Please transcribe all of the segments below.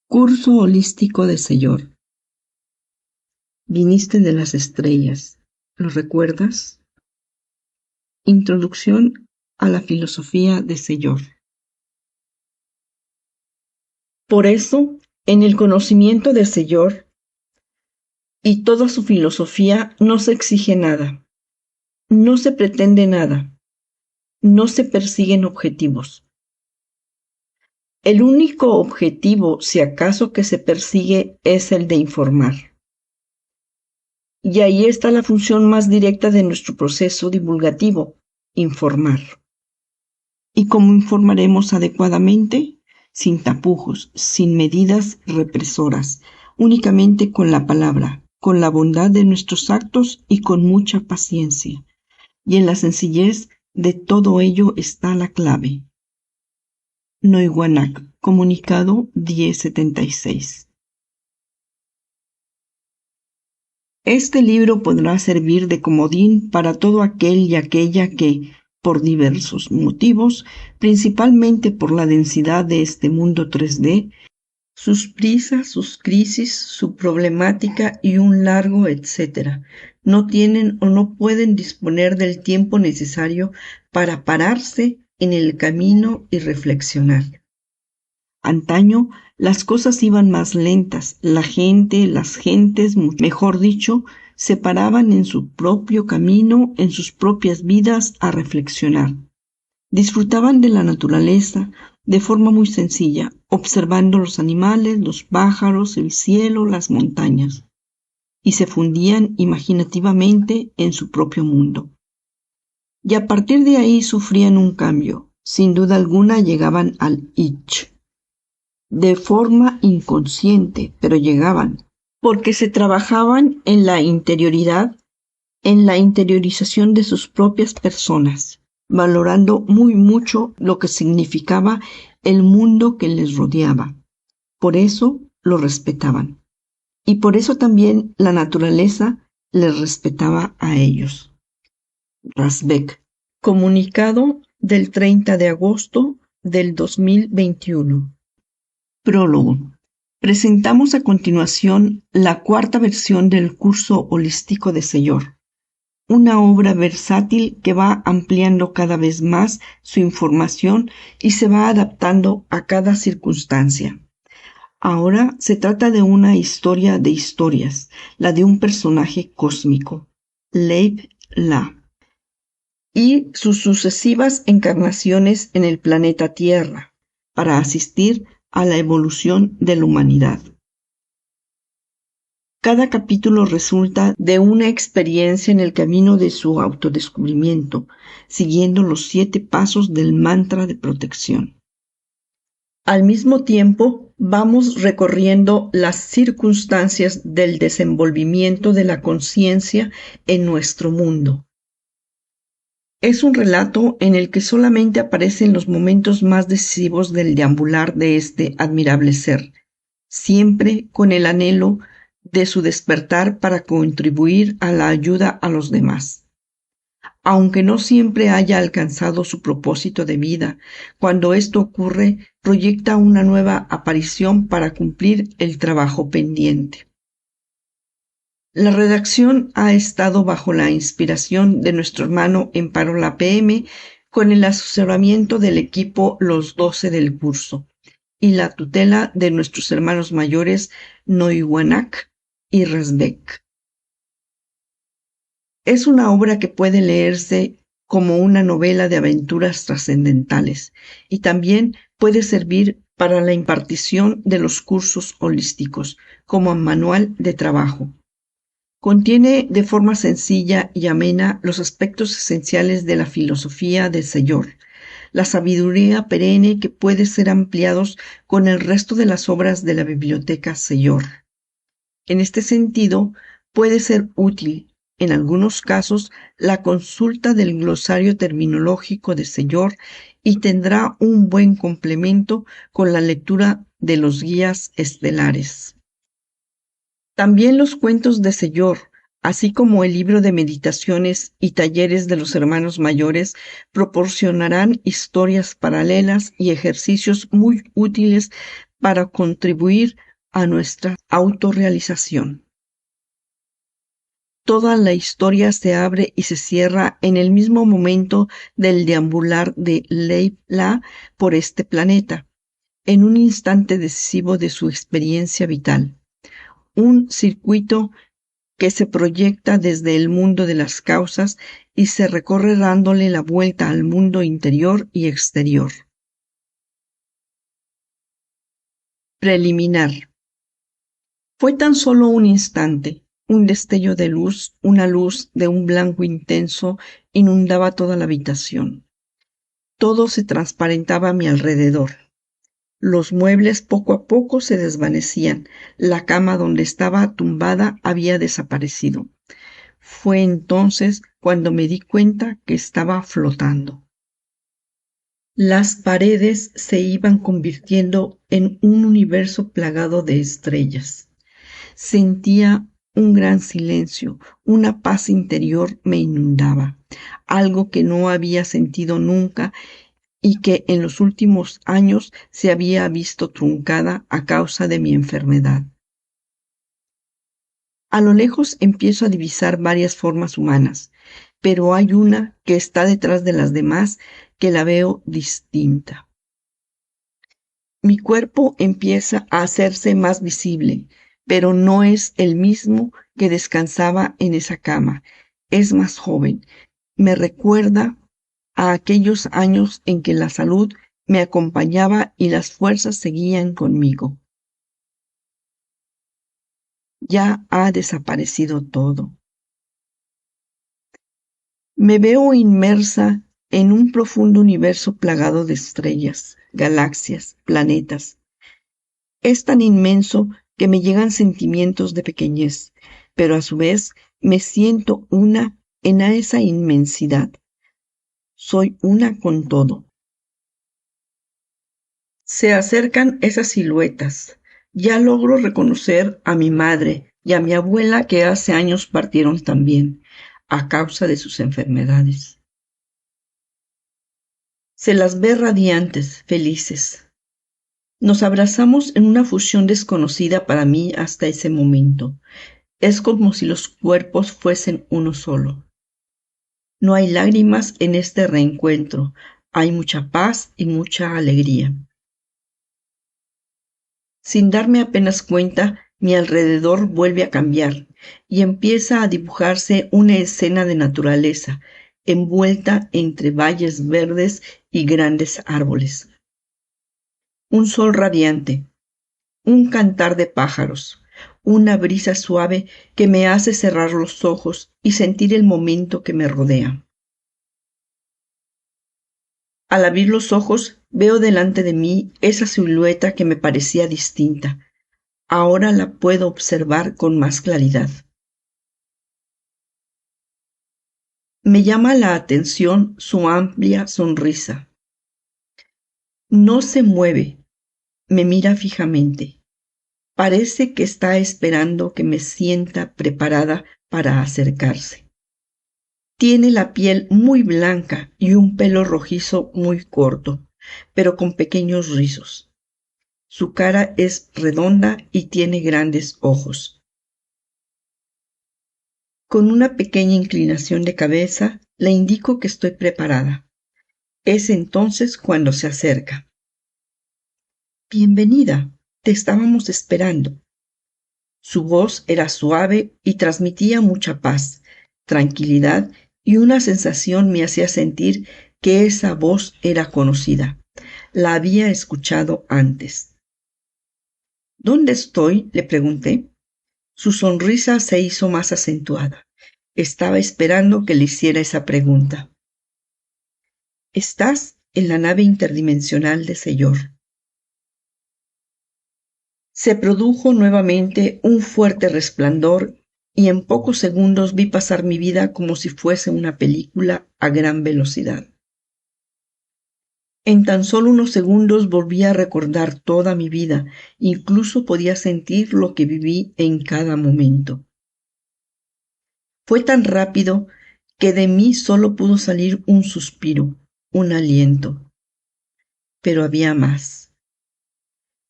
Curso holístico de Sellor. Viniste de las estrellas, ¿lo recuerdas? Introducción a la filosofía de Sellor. Por eso, en el conocimiento de Sellor y toda su filosofía no se exige nada, no se pretende nada, no se persiguen objetivos. El único objetivo, si acaso, que se persigue es el de informar. Y ahí está la función más directa de nuestro proceso divulgativo, informar. ¿Y cómo informaremos adecuadamente? Sin tapujos, sin medidas represoras, únicamente con la palabra, con la bondad de nuestros actos y con mucha paciencia. Y en la sencillez de todo ello está la clave. Noiguanac, comunicado 1076. Este libro podrá servir de comodín para todo aquel y aquella que, por diversos motivos, principalmente por la densidad de este mundo 3D, sus prisas, sus crisis, su problemática y un largo etcétera, no tienen o no pueden disponer del tiempo necesario para pararse en el camino y reflexionar. Antaño las cosas iban más lentas, las gentes, mejor dicho, se paraban en su propio camino, en sus propias vidas a reflexionar. Disfrutaban de la naturaleza de forma muy sencilla, observando los animales, los pájaros, el cielo, las montañas, y se fundían imaginativamente en su propio mundo. Y a partir de ahí sufrían un cambio, sin duda alguna llegaban al Ich. De forma inconsciente, pero llegaban, porque se trabajaban en la interioridad, en la interiorización de sus propias personas, valorando muy mucho lo que significaba el mundo que les rodeaba. Por eso lo respetaban. Y por eso también la naturaleza les respetaba a ellos. Rasbeck, comunicado del 30 de agosto del 2021. Prólogo. Presentamos a continuación la cuarta versión del curso holístico de Sellor, una obra versátil que va ampliando cada vez más su información y se va adaptando a cada circunstancia. Ahora se trata de una historia de historias, la de un personaje cósmico, Leib La, y sus sucesivas encarnaciones en el planeta Tierra, para asistir a la evolución de la humanidad. Cada capítulo resulta de una experiencia en el camino de su autodescubrimiento, siguiendo los 7 pasos del mantra de protección. Al mismo tiempo, vamos recorriendo las circunstancias del desenvolvimiento de la conciencia en nuestro mundo. Es un relato en el que solamente aparecen los momentos más decisivos del deambular de este admirable ser, siempre con el anhelo de su despertar para contribuir a la ayuda a los demás. Aunque no siempre haya alcanzado su propósito de vida, cuando esto ocurre, proyecta una nueva aparición para cumplir el trabajo pendiente. La redacción ha estado bajo la inspiración de nuestro hermano Emparola PM, con el asesoramiento del equipo Los 12 del curso y la tutela de nuestros hermanos mayores Noiguanac y Rasbeck. Es una obra que puede leerse como una novela de aventuras trascendentales y también puede servir para la impartición de los cursos holísticos como manual de trabajo. Contiene de forma sencilla y amena los aspectos esenciales de la filosofía de Sellor, la sabiduría perenne que puede ser ampliados con el resto de las obras de la biblioteca Sellor. En este sentido, puede ser útil, en algunos casos, la consulta del glosario terminológico de Sellor y tendrá un buen complemento con la lectura de los guías estelares. También los cuentos de Sellor, así como el libro de meditaciones y talleres de los hermanos mayores, proporcionarán historias paralelas y ejercicios muy útiles para contribuir a nuestra autorrealización. Toda la historia se abre y se cierra en el mismo momento del deambular de Leila por este planeta, en un instante decisivo de su experiencia vital. Un circuito que se proyecta desde el mundo de las causas y se recorre dándole la vuelta al mundo interior y exterior. Preliminar. Fue tan solo un instante. Un destello de luz, una luz de un blanco intenso, inundaba toda la habitación. Todo se transparentaba a mi alrededor. Los muebles poco a poco se desvanecían. La cama donde estaba tumbada había desaparecido. Fue entonces cuando me di cuenta que estaba flotando. Las paredes se iban convirtiendo en un universo plagado de estrellas. Sentía un gran silencio, una paz interior me inundaba, algo que no había sentido nunca y que en los últimos años se había visto truncada a causa de mi enfermedad. A lo lejos empiezo a divisar varias formas humanas, pero hay una que está detrás de las demás que la veo distinta. Mi cuerpo empieza a hacerse más visible, pero no es el mismo que descansaba en esa cama. Es más joven. Me recuerda a aquellos años en que la salud me acompañaba y las fuerzas seguían conmigo. Ya ha desaparecido todo. Me veo inmersa en un profundo universo plagado de estrellas, galaxias, planetas. Es tan inmenso que me llegan sentimientos de pequeñez, pero a su vez me siento una en esa inmensidad. Soy una con todo. Se acercan esas siluetas. Ya logro reconocer a mi madre y a mi abuela que hace años partieron también, a causa de sus enfermedades. Se las ve radiantes, felices. Nos abrazamos en una fusión desconocida para mí hasta ese momento. Es como si los cuerpos fuesen uno solo. No hay lágrimas en este reencuentro. Hay mucha paz y mucha alegría. Sin darme apenas cuenta, mi alrededor vuelve a cambiar y empieza a dibujarse una escena de naturaleza, envuelta entre valles verdes y grandes árboles. Un sol radiante, un cantar de pájaros, una brisa suave que me hace cerrar los ojos y sentir el momento que me rodea. Al abrir los ojos, veo delante de mí esa silueta que me parecía distinta. Ahora la puedo observar con más claridad. Me llama la atención su amplia sonrisa. No se mueve, me mira fijamente. Parece que está esperando que me sienta preparada para acercarse. Tiene la piel muy blanca y un pelo rojizo muy corto, pero con pequeños rizos. Su cara es redonda y tiene grandes ojos. Con una pequeña inclinación de cabeza, le indico que estoy preparada. Es entonces cuando se acerca. Bienvenida, te estábamos esperando. Su voz era suave y transmitía mucha paz, tranquilidad y una sensación me hacía sentir que esa voz era conocida. La había escuchado antes. ¿Dónde estoy?, le pregunté. Su sonrisa se hizo más acentuada. Estaba esperando que le hiciera esa pregunta. Estás en la nave interdimensional de Seyor. Se produjo nuevamente un fuerte resplandor y en pocos segundos vi pasar mi vida como si fuese una película a gran velocidad. En tan solo unos segundos volví a recordar toda mi vida, incluso podía sentir lo que viví en cada momento. Fue tan rápido que de mí solo pudo salir un suspiro, un aliento. Pero había más.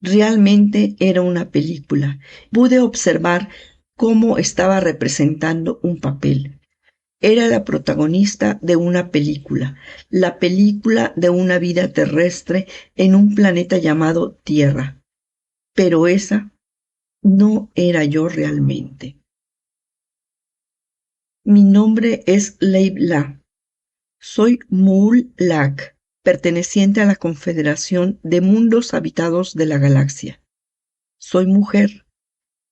Realmente era una película. Pude observar cómo estaba representando un papel. Era la protagonista de una película, la película de una vida terrestre en un planeta llamado Tierra. Pero esa no era yo realmente. Mi nombre es Leib-La. Soy Muul-Lak, perteneciente a la Confederación de Mundos Habitados de la Galaxia. Soy mujer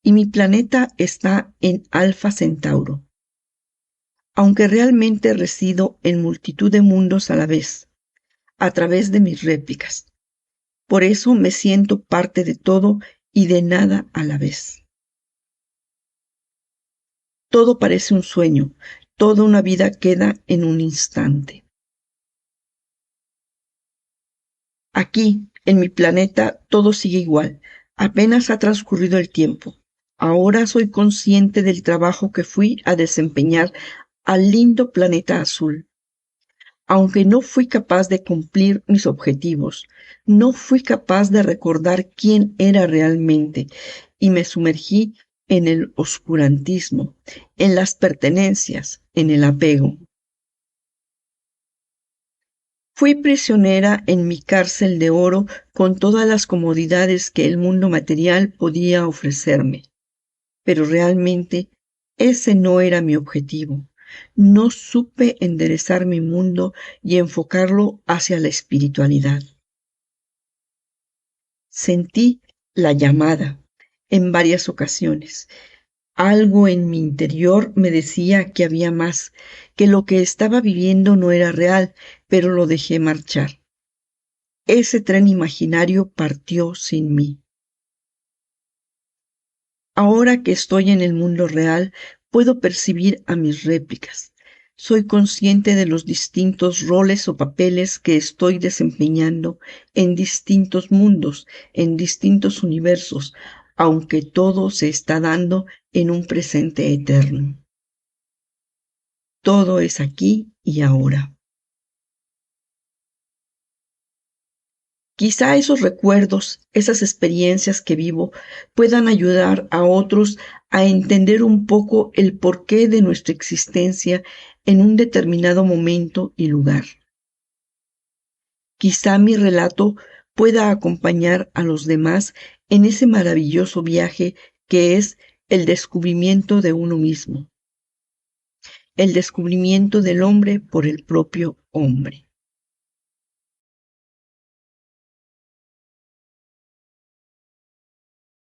y mi planeta está en Alfa Centauro, aunque realmente resido en multitud de mundos a la vez, a través de mis réplicas. Por eso me siento parte de todo y de nada a la vez. Todo parece un sueño, toda una vida queda en un instante. Aquí, en mi planeta, todo sigue igual. Apenas ha transcurrido el tiempo. Ahora soy consciente del trabajo que fui a desempeñar al lindo planeta azul. Aunque no fui capaz de cumplir mis objetivos, no fui capaz de recordar quién era realmente y me sumergí en el oscurantismo, en las pertenencias, en el apego. Fui prisionera en mi cárcel de oro con todas las comodidades que el mundo material podía ofrecerme. Pero realmente ese no era mi objetivo. No supe enderezar mi mundo y enfocarlo hacia la espiritualidad. Sentí la llamada en varias ocasiones. Algo en mi interior me decía que había más, que lo que estaba viviendo no era real, pero lo dejé marchar. Ese tren imaginario partió sin mí. Ahora que estoy en el mundo real, puedo percibir a mis réplicas. Soy consciente de los distintos roles o papeles que estoy desempeñando en distintos mundos, en distintos universos, aunque todo se está dando en un presente eterno. Todo es aquí y ahora. Quizá esos recuerdos, esas experiencias que vivo, puedan ayudar a otros a entender un poco el porqué de nuestra existencia en un determinado momento y lugar. Quizá mi relato pueda acompañar a los demás en ese maravilloso viaje que es el descubrimiento de uno mismo, el descubrimiento del hombre por el propio hombre.